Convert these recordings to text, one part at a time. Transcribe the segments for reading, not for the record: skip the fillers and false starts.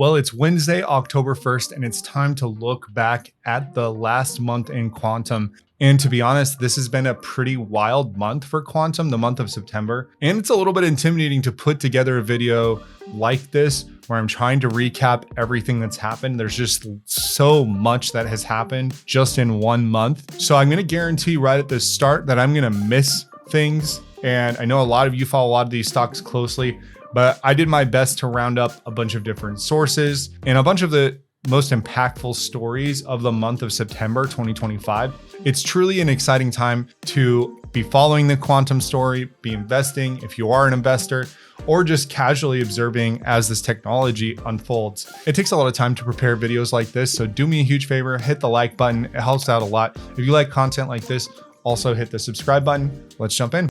Well, it's Wednesday, October 1st, and it's time to look back at the last month in quantum. And to be honest, this has been a pretty wild month for quantum, the month of September. And it's a little bit intimidating to put together a video like this, where I'm trying to recap everything that's happened. There's just so much that has happened just in 1 month. So I'm going to guarantee right at the start that I'm going to miss things. And I know a lot of you follow a lot of these stocks closely, but I did my best to round up a bunch of different sources and a bunch of the most impactful stories of the month of September 2025. It's truly an exciting time to be following the quantum story, be investing if you are an investor, or just casually observing as this technology unfolds. It takes a lot of time to prepare videos like this, so do me a huge favor, hit the like button. It helps out a lot. If you like content like this, also hit the subscribe button. Let's jump in.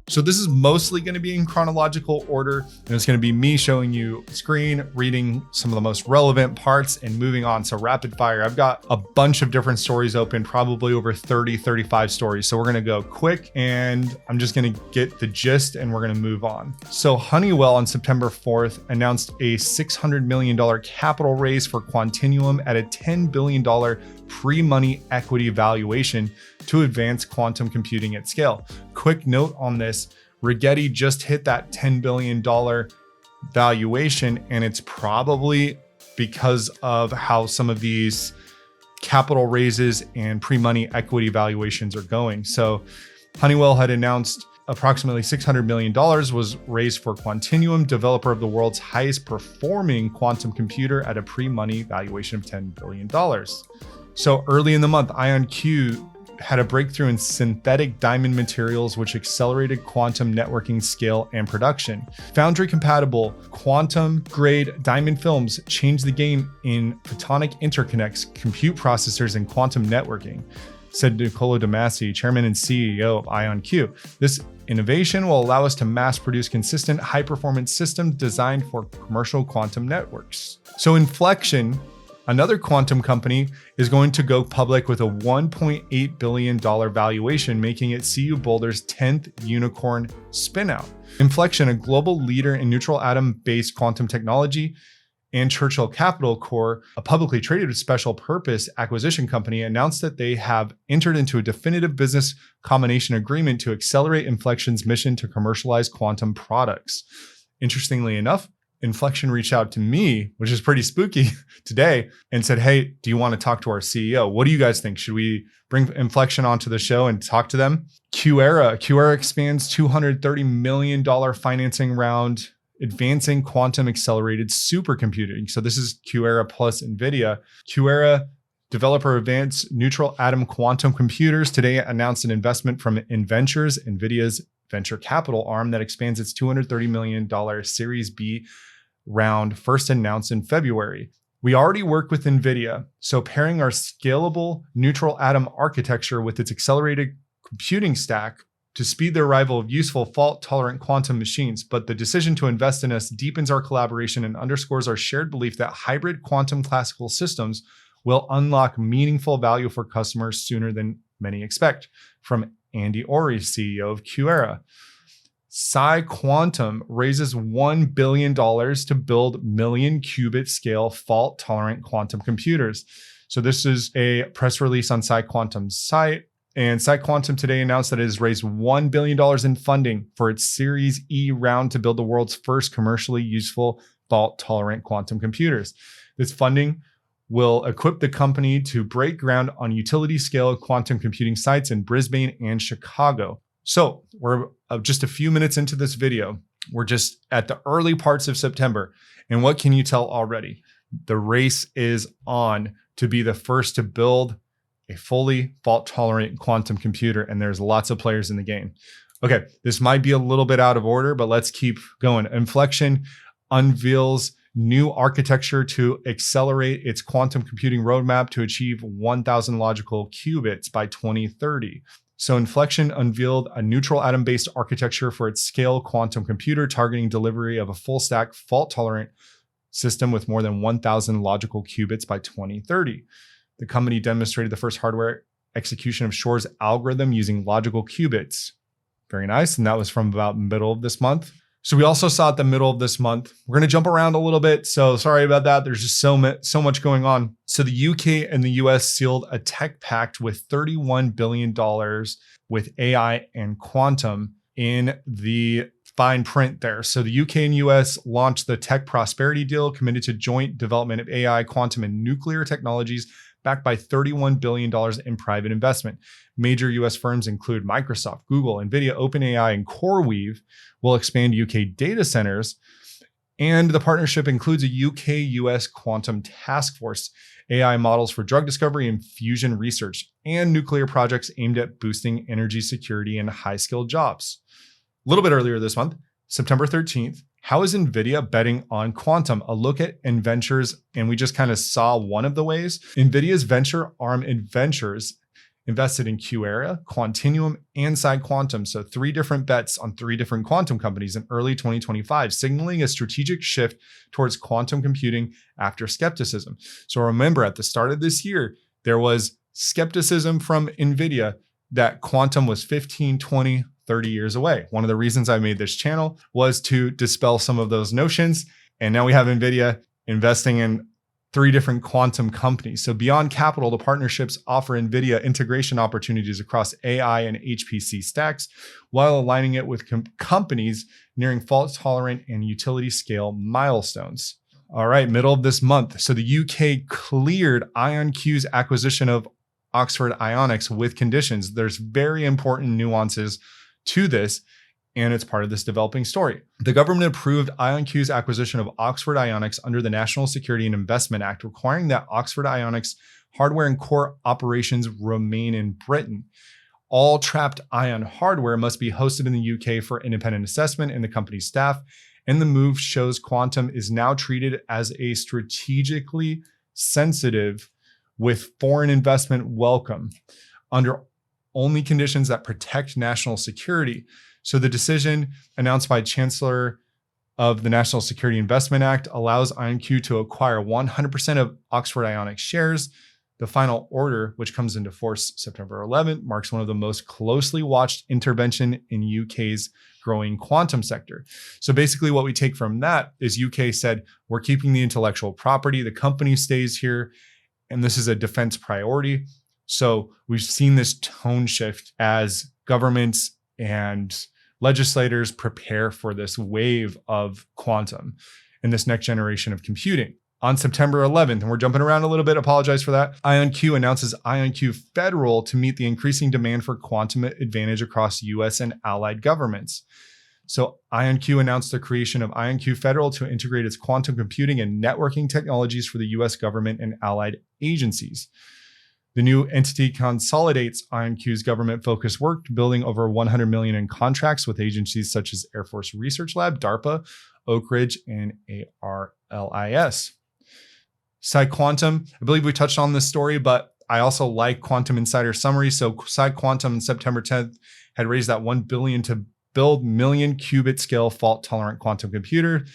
So this is mostly going to be in chronological order, and it's going to be me showing you screen, reading some of the most relevant parts, and moving on. So rapid fire. I've got a bunch of different stories open, probably over 30, 35 stories. So we're going to go quick, and I'm just going to get the gist, and we're going to move on. So Honeywell on September 4th announced a $600 million capital raise for Quantinuum at a $10 billion pre-money equity valuation to advance quantum computing at scale. Quick note on this, Rigetti just hit that $10 billion valuation, and it's probably because of how some of these capital raises and pre-money equity valuations are going. So Honeywell had announced approximately $600 million was raised for Quantinuum, developer of the world's highest performing quantum computer, at a pre-money valuation of $10 billion. So early in the month, IonQ had a breakthrough in synthetic diamond materials, which accelerated quantum networking scale and production. Foundry-compatible quantum-grade diamond films changed the game in photonic interconnects, compute processors, and quantum networking, said Niccolo De Masi, chairman and CEO of IonQ. This innovation will allow us to mass-produce consistent, high-performance systems designed for commercial quantum networks. So Inflection, another quantum company, is going to go public with a $1.8 billion valuation, making it CU Boulder's 10th unicorn spinout. Inflection, a global leader in neutral atom-based quantum technology, and Churchill Capital Corp, a publicly traded special purpose acquisition company, announced that they have entered into a definitive business combination agreement to accelerate Inflection's mission to commercialize quantum products. Interestingly enough, Inflection reached out to me, which is pretty spooky, today, and said, hey, do you want to talk to our CEO? What do you guys think? Should we bring Inflection onto the show and talk to them? QuEra expands $230 million financing round, advancing quantum accelerated supercomputing. So this is QuEra plus NVIDIA. QuEra, developer of advanced neutral atom quantum computers, today announced an investment from NVentures, NVIDIA's venture capital arm, that expands its $230 million Series B round, first announced in February. We already work with NVIDIA, so pairing our scalable neutral atom architecture with its accelerated computing stack to speed the arrival of useful fault-tolerant quantum machines. But the decision to invest in us deepens our collaboration and underscores our shared belief that hybrid quantum classical systems will unlock meaningful value for customers sooner than many expect. From Andy Ori, CEO of QuEra. PsiQuantum raises $1 billion to build million qubit scale fault-tolerant quantum computers. So this is a press release on PsiQuantum's site. And PsiQuantum today announced that it has raised $1 billion in funding for its Series E round to build the world's first commercially useful fault-tolerant quantum computers. This funding will equip the company to break ground on utility-scale quantum computing sites in Brisbane and Chicago. So we're just a few minutes into this video. We're just at the early parts of September. And what can you tell already? The race is on to be the first to build a fully fault-tolerant quantum computer, and there's lots of players in the game. Okay, this might be a little bit out of order, but let's keep going. Inflection unveils new architecture to accelerate its quantum computing roadmap to achieve 1,000 logical qubits by 2030. So Inflection unveiled a neutral atom-based architecture for its scale quantum computer, targeting delivery of a full-stack fault-tolerant system with more than 1,000 logical qubits by 2030. The company demonstrated the first hardware execution of Shor's algorithm using logical qubits. Very nice. And that was from about middle of this month. So we also saw at the middle of this month, we're going to jump around a little bit. So sorry about that. There's just so much going on. So the UK and the US sealed a tech pact with $31 billion with AI and quantum in the fine print there. So the UK and US launched the Tech Prosperity Deal, committed to joint development of AI, quantum, and nuclear technologies, backed by $31 billion in private investment. Major US firms include Microsoft, Google, NVIDIA, OpenAI, and CoreWeave will expand UK data centers. And the partnership includes a UK-US quantum task force, AI models for drug discovery and fusion research, and nuclear projects aimed at boosting energy security and high-skilled jobs. A little bit earlier this month, September 13th, how is NVIDIA betting on quantum? A look at NVentures, and we just kind of saw one of the ways. NVIDIA's venture arm NVentures invested in QuEra, Quantinuum, and PsiQuantum. So 3 different bets on 3 different quantum companies in early 2025, signaling a strategic shift towards quantum computing after skepticism. So remember, at the start of this year, there was skepticism from NVIDIA that quantum was 15, 20, 30 years away. One of the reasons I made this channel was to dispel some of those notions. And now we have NVIDIA investing in 3 different quantum companies. So beyond capital, the partnerships offer NVIDIA integration opportunities across AI and HPC stacks, while aligning it with companies nearing fault-tolerant and utility-scale milestones. All right, middle of this month. So the UK cleared IonQ's acquisition of Oxford Ionics with conditions. There's very important nuances to this, and it's part of this developing story. The government approved IonQ's acquisition of Oxford Ionics under the National Security and Investment Act, requiring that Oxford Ionics hardware and core operations remain in Britain. All trapped ion hardware must be hosted in the UK for independent assessment in the company's staff, and the move shows quantum is now treated as a strategically sensitive with foreign investment welcome under only conditions that protect national security. So the decision announced by Chancellor of the National Security Investment Act allows IonQ to acquire 100% of Oxford Ionics shares. The final order, which comes into force September 11th, marks one of the most closely watched intervention in UK's growing quantum sector. So basically what we take from that is UK said, we're keeping the intellectual property, the company stays here, and this is a defense priority. So we've seen this tone shift as governments and legislators prepare for this wave of quantum and this next generation of computing. On September 11th, and we're jumping around a little bit, apologize for that, IonQ announces IonQ Federal to meet the increasing demand for quantum advantage across US and allied governments. So IonQ announced the creation of IonQ Federal to integrate its quantum computing and networking technologies for the US government and allied agencies. The new entity consolidates IonQ's government-focused work, building over $100 million in contracts with agencies such as Air Force Research Lab, DARPA, Oak Ridge, and AFRL. PsiQuantum, I believe we touched on this story, but I also like Quantum Insider Summary. So PsiQuantum on September 10th had raised that $1 billion to build million qubit scale fault-tolerant quantum computer.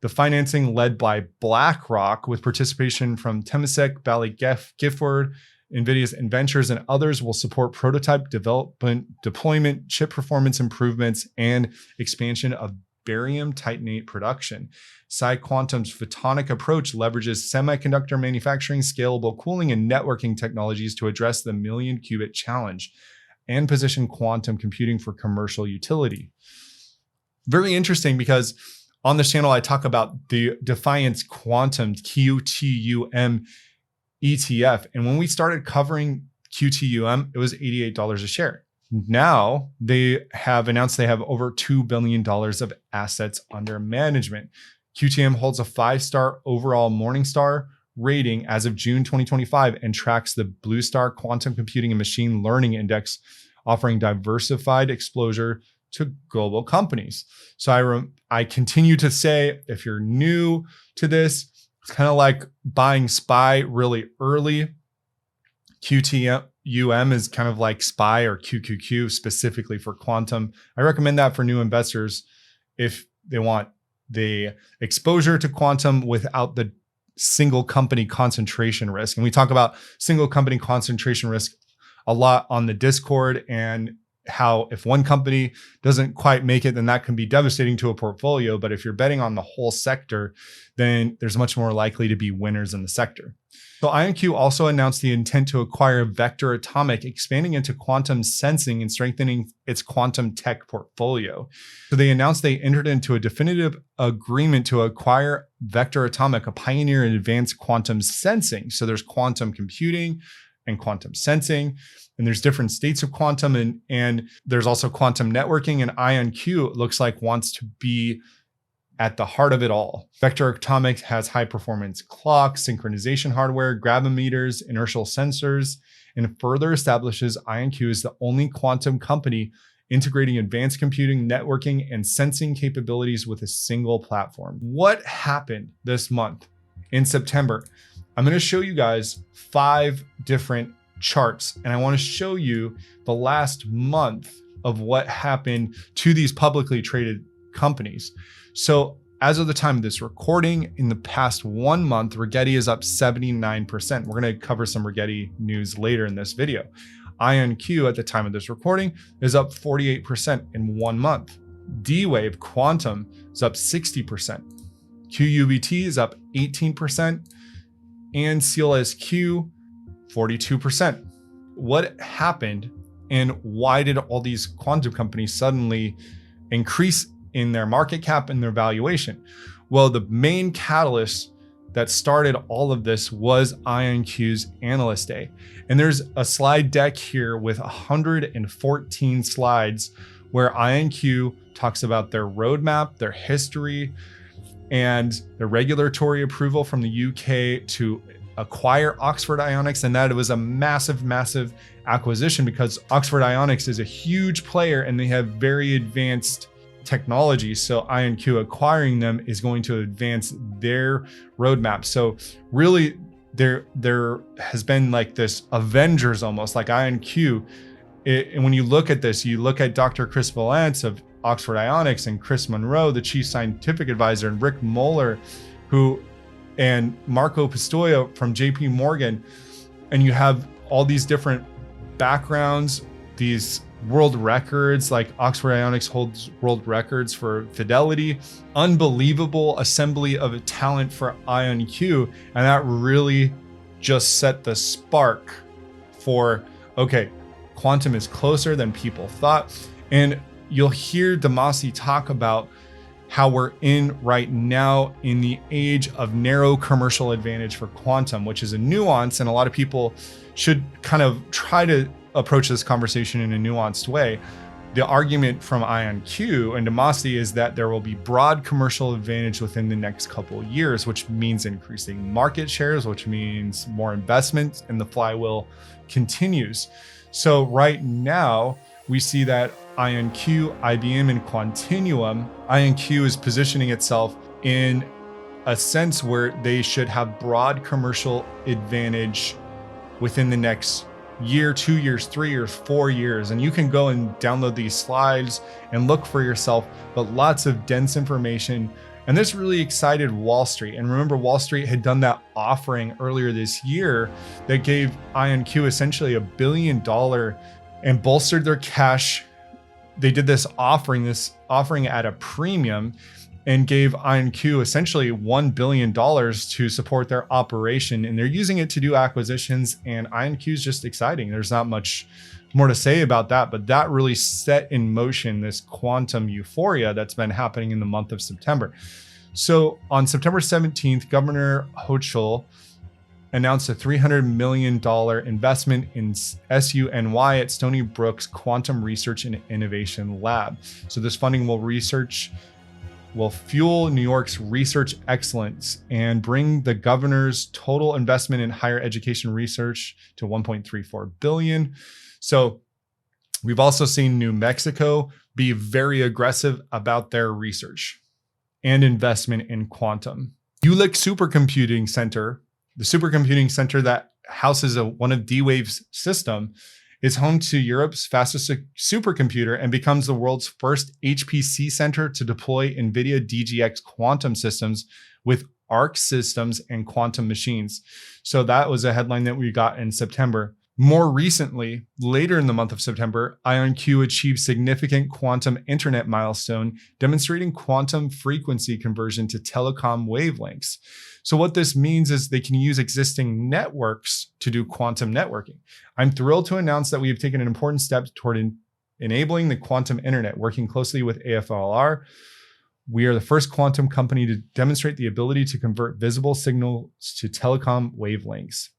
The financing led by BlackRock with participation from Temasek, Bally Gifford, NVIDIA's NVentures, and others will support prototype development, deployment, chip performance improvements, and expansion of barium titanate production. PsiQuantum's photonic approach leverages semiconductor manufacturing, scalable cooling, and networking technologies to address the million qubit challenge and position quantum computing for commercial utility. Very interesting, because on this channel, I talk about the Defiance Quantum QTUM ETF. And when we started covering QTUM, it was $88 a share. Now they have announced they have over $2 billion of assets under management. QTM holds a 5-star overall Morningstar rating as of June 2025 and tracks the Blue Star Quantum Computing and Machine Learning Index, offering diversified exposure to global companies. So I continue to say, if you're new to this, it's kind of like buying SPY really early. QTUM is kind of like SPY or QQQ specifically for quantum. I recommend that for new investors if they want the exposure to quantum without the single company concentration risk. And we talk about single company concentration risk a lot on the Discord, and how if one company doesn't quite make it, then that can be devastating to a portfolio. But if you're betting on the whole sector, then there's much more likely to be winners in the sector. So IonQ also announced the intent to acquire Vector Atomic, expanding into quantum sensing and strengthening its quantum tech portfolio. So they announced they entered into a definitive agreement to acquire Vector Atomic, a pioneer in advanced quantum sensing. So there's quantum computing and quantum sensing, and there's different states of quantum, and there's also quantum networking, and IonQ, it looks like, wants to be at the heart of it all. Vector Atomic has high performance clocks, synchronization hardware, gravimeters, inertial sensors, and further establishes IonQ as the only quantum company integrating advanced computing, networking, and sensing capabilities with a single platform. What happened this month in September? I'm going to show you guys 5 different charts, and I want to show you the last month of what happened to these publicly traded companies. So as of the time of this recording, in the past 1 month, Rigetti is up 79%. We're going to cover some Rigetti news later in this video. IonQ at the time of this recording is up 48% in 1 month. D-Wave Quantum is up 60%. QUBT is up 18%. And CLSQ 42%. What happened, and why did all these quantum companies suddenly increase in their market cap and their valuation? Well, the main catalyst that started all of this was IonQ's Analyst Day. And there's a slide deck here with 114 slides where IonQ talks about their roadmap, their history, and the regulatory approval from the UK to acquire Oxford Ionics, and that it was a massive, massive acquisition because Oxford Ionics is a huge player and they have very advanced technology. So IonQ acquiring them is going to advance their roadmap. So really there has been like this Avengers almost, like IonQ. And when you look at this, you look at Dr. Chris Valance of Oxford Ionics and Chris Monroe, the chief scientific advisor, and Rick Moeller, and Marco Pistoia from JP Morgan. And you have all these different backgrounds, these world records, like Oxford Ionics holds world records for fidelity, unbelievable assembly of talent for IonQ. And that really just set the spark for, okay, quantum is closer than people thought. And you'll hear Demasi talk about how we're in right now in the age of narrow commercial advantage for quantum, which is a nuance, and a lot of people should kind of try to approach this conversation in a nuanced way. The argument from IonQ and Demasi is that there will be broad commercial advantage within the next couple of years, which means increasing market shares, which means more investment, and the flywheel continues. So right now, we see that IonQ, IBM, and Quantinuum, IonQ is positioning itself in a sense where they should have broad commercial advantage within the next year, 2 years, 3 years, 4 years. And you can go and download these slides and look for yourself, but lots of dense information. And this really excited Wall Street. And remember, Wall Street had done that offering earlier this year that gave IonQ essentially $1 billion and bolstered their cash. They did this offering at a premium and gave IonQ essentially $1 billion to support their operation. And they're using it to do acquisitions, and IonQ is just exciting. There's not much more to say about that, but that really set in motion this quantum euphoria that's been happening in the month of September. So on September 17th, Governor Hochul announced a $300 million investment in SUNY at Stony Brook's Quantum Research and Innovation Lab. So this funding will fuel New York's research excellence and bring the governor's total investment in higher education research to $1.34 billion. So we've also seen New Mexico be very aggressive about their research and investment in quantum. Jülich Supercomputing Center, the supercomputing center that houses one of D-Wave's system, is home to Europe's fastest supercomputer and becomes the world's first HPC center to deploy NVIDIA DGX quantum systems with ARC systems and quantum machines. So that was a headline that we got in September. More recently, later in the month of September, IonQ achieved significant quantum internet milestone, demonstrating quantum frequency conversion to telecom wavelengths. So what this means is they can use existing networks to do quantum networking. I'm thrilled to announce that we have taken an important step toward enabling the quantum internet, working closely with AFRL. We are the first quantum company to demonstrate the ability to convert visible signals to telecom wavelengths.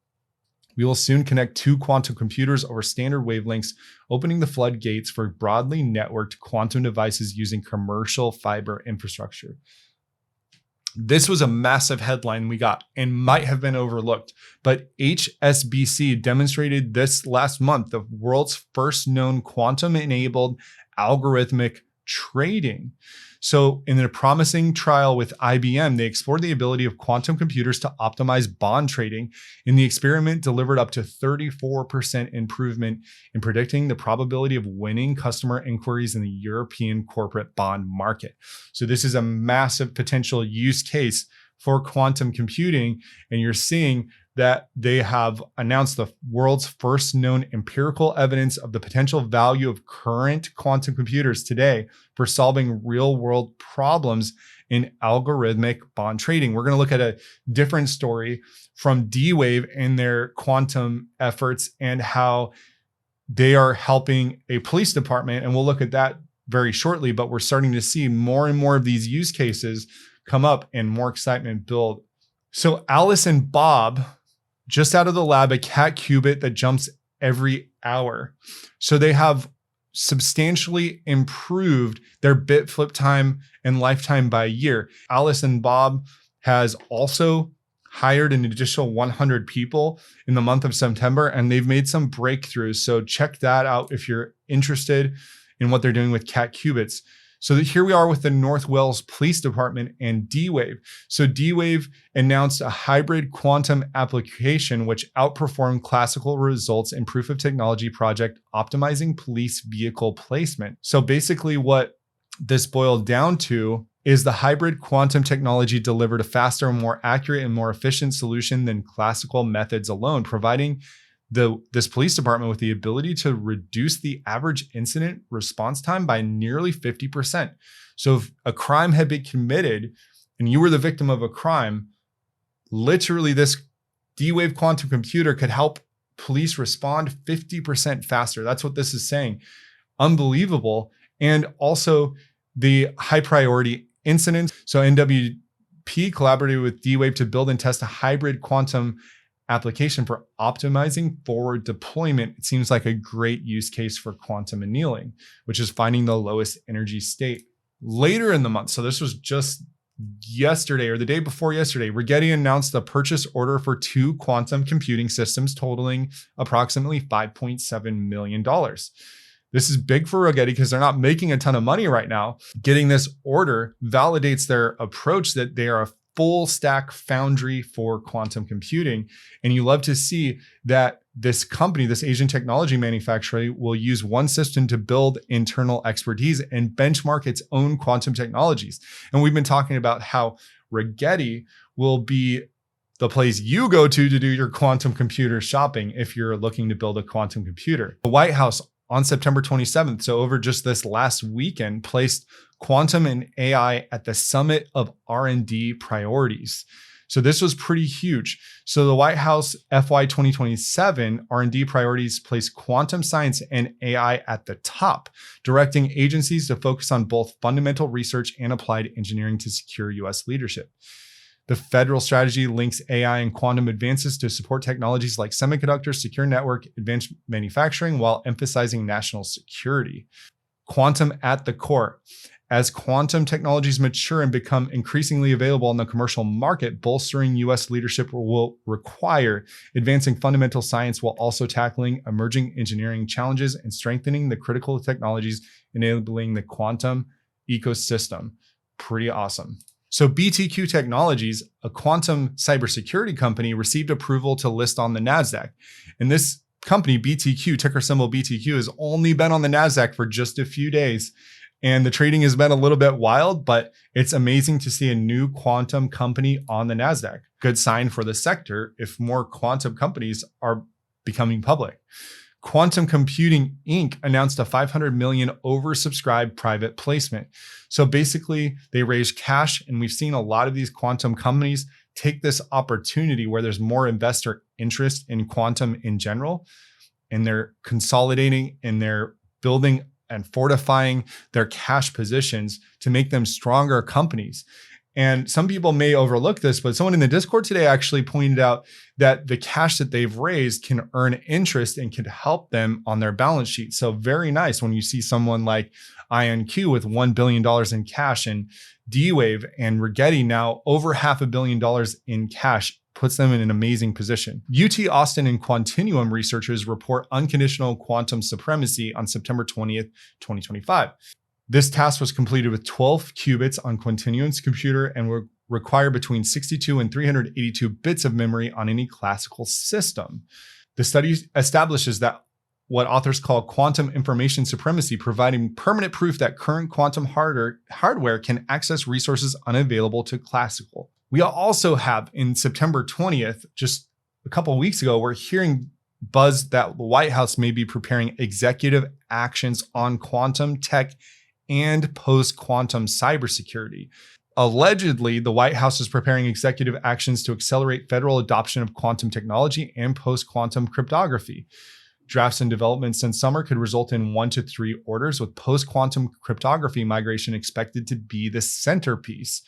We will soon connect 2 quantum computers over standard wavelengths, opening the floodgates for broadly networked quantum devices using commercial fiber infrastructure. This was a massive headline we got and might have been overlooked, but HSBC demonstrated this last month the world's first known quantum-enabled algorithmic trading. So in a promising trial with IBM, they explored the ability of quantum computers to optimize bond trading. In the experiment, delivered up to 34% improvement in predicting the probability of winning customer inquiries in the European corporate bond market. So this is a massive potential use case for quantum computing. And you're seeing that they have announced the world's first known empirical evidence of the potential value of current quantum computers today for solving real world problems in algorithmic bond trading. We're going to look at a different story from D-Wave and their quantum efforts and how they are helping a police department. And we'll look at that very shortly, but we're starting to see more and more of these use cases come up and more excitement build. So Alice and Bob, just out of the lab, a cat qubit that jumps every hour. So they have substantially improved their bit flip time and lifetime by a year. Alice and Bob has also hired an additional 100 people in the month of September, and they've made some breakthroughs. So check that out if you're interested in what they're doing with cat qubits. So here we are with the North Wales Police Department and D-Wave. So D-Wave announced a hybrid quantum application which outperformed classical results in proof of technology project optimizing police vehicle placement. So basically what this boiled down to is the hybrid quantum technology delivered a faster, more accurate, and more efficient solution than classical methods alone, providing this police department with the ability to reduce the average incident response time by nearly 50%. So if a crime had been committed and you were the victim of a crime, literally this D-Wave quantum computer could help police respond 50% faster. That's what this is saying. Unbelievable. And also the high priority incidents. So NWP collaborated with D-Wave to build and test a hybrid quantum application for optimizing forward deployment. It seems like a great use case for quantum annealing, which is finding the lowest energy state. Later in the month, so this was just yesterday or the day before yesterday, Rigetti announced a purchase order for 2 quantum computing systems totaling approximately $5.7 million. This is big for Rigetti because they're not making a ton of money right now. Getting this order validates their approach that they are a full stack foundry for quantum computing. And you love to see that this company, this Asian technology manufacturer, will use one system to build internal expertise and benchmark its own quantum technologies. And we've been talking about how Rigetti will be the place you go to do your quantum computer shopping if you're looking to build a quantum computer. The White House on September 27th, so over just this last weekend, placed quantum and AI at the summit of R&D priorities. So this was pretty huge. So the White House FY 2027 R&D priorities place quantum science and AI at the top, directing agencies to focus on both fundamental research and applied engineering to secure US leadership. The federal strategy links AI and quantum advances to support technologies like semiconductors, secure network, advanced manufacturing, while emphasizing national security. Quantum at the core. As quantum technologies mature and become increasingly available on the commercial market, bolstering US leadership will require advancing fundamental science while also tackling emerging engineering challenges and strengthening the critical technologies enabling the quantum ecosystem. Pretty awesome. So BTQ Technologies, a quantum cybersecurity company, received approval to list on the Nasdaq. And this company, BTQ, ticker symbol BTQ, has only been on the Nasdaq for just a few days. And the trading has been a little bit wild, but it's amazing to see a new quantum company on the Nasdaq. Good sign for the sector if more quantum companies are becoming public. Quantum Computing Inc. announced a $500 million oversubscribed private placement. So basically, they raised cash, and we've seen a lot of these quantum companies take this opportunity where there's more investor interest in quantum in general, and they're consolidating and they're building and fortifying their cash positions to make them stronger companies. And some people may overlook this, but someone in the Discord today actually pointed out that the cash that they've raised can earn interest and can help them on their balance sheet. So very nice when you see someone like IonQ with $1 billion in cash, and D-Wave and Rigetti now over $500 million in cash, puts them in an amazing position. UT Austin and Quantinuum researchers report unconditional quantum supremacy on September 20th, 2025. This task was completed with 12 qubits on Quantinuum's computer and will require between 62 and 382 bits of memory on any classical system. The study establishes that what authors call quantum information supremacy, providing permanent proof that current quantum hardware can access resources unavailable to classical. We also have in September 20th, just a couple of weeks ago, we're hearing buzz that the White House may be preparing executive actions on quantum tech and post-quantum cybersecurity. Allegedly, the White House is preparing executive actions to accelerate federal adoption of quantum technology and post-quantum cryptography. Drafts and developments since summer could result in 1 to 3 orders, with post-quantum cryptography migration expected to be the centerpiece.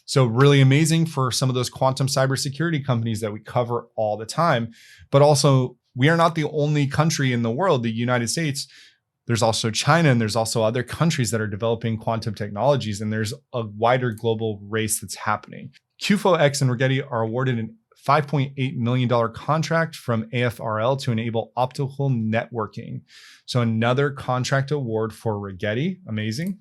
So really amazing for some of those quantum cybersecurity companies that we cover all the time. But also, we are not the only country in the world, the United States. There's also China, and there's also other countries that are developing quantum technologies, and there's a wider global race that's happening. QphoX and Rigetti are awarded a $5.8 million contract from AFRL to enable optical networking. So another contract award for Rigetti, amazing.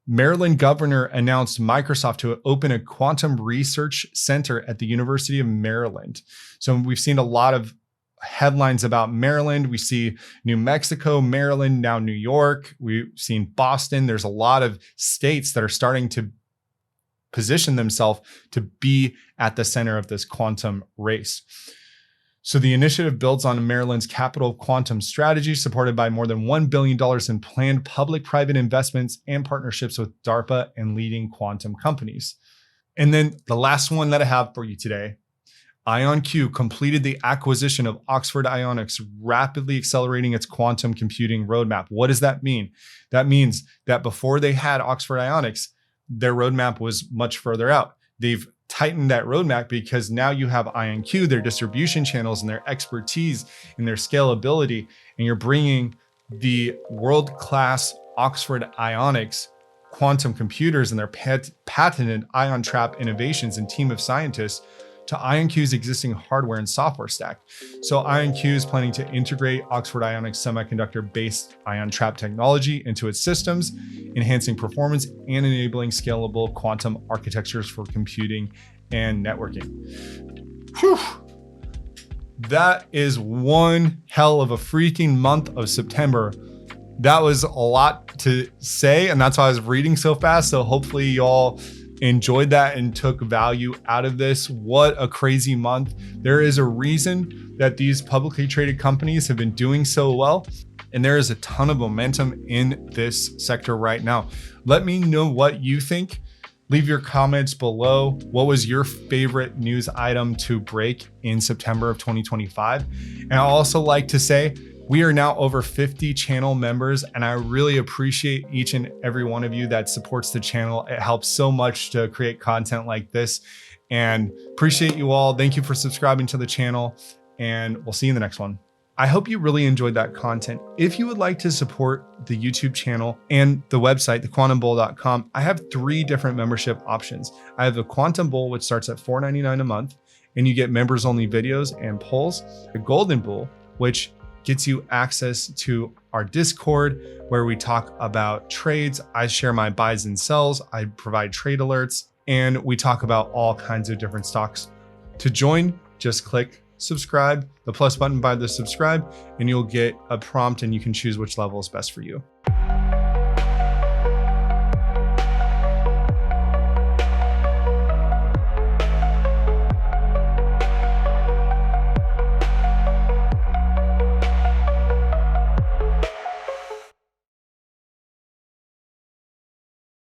Maryland governor announced Microsoft to open a quantum research center at the University of Maryland. So we've seen a lot of headlines about Maryland. We see New Mexico, Maryland, now New York. We've seen Boston. There's a lot of states that are starting to position themselves to be at the center of this quantum race. So the initiative builds on Maryland's capital quantum strategy, supported by more than $1 billion in planned public-private investments and partnerships with DARPA and leading quantum companies. And then the last one that I have for you today, IonQ completed the acquisition of Oxford Ionics, rapidly accelerating its quantum computing roadmap. What does that mean? That means that before they had Oxford Ionics, their roadmap was much further out. They've tightened that roadmap because now you have IonQ, their distribution channels and their expertise and their scalability, and you're bringing the world-class Oxford Ionics quantum computers and their patented ion trap innovations and team of scientists to IonQ's existing hardware and software stack. So IonQ is planning to integrate Oxford Ionics semiconductor-based ion trap technology into its systems, enhancing performance and enabling scalable quantum architectures for computing and networking. Whew. That is one hell of a freaking month of September. That was a lot to say, and that's why I was reading so fast. So hopefully y'all enjoyed that and took value out of this. What a crazy month. There is a reason that these publicly traded companies have been doing so well, and there is a ton of momentum in this sector right now. Let me know what you think. Leave your comments below. What was your favorite news item to break in September of 2025? And I also like to say, we are now over 50 channel members, and I really appreciate each and every one of you that supports the channel. It helps so much to create content like this, and appreciate you all. Thank you for subscribing to the channel, and we'll see you in the next one. I hope you really enjoyed that content. If you would like to support the YouTube channel and the website, thequantumbull.com, I have 3 different membership options. I have the Quantum Bull, which starts at $4.99 a month, and you get members only videos and polls. The Golden Bull, which gets you access to our Discord, where we talk about trades. I share my buys and sells. I provide trade alerts, and we talk about all kinds of different stocks. To join, just click subscribe, the plus button by the subscribe, and you'll get a prompt and you can choose which level is best for you.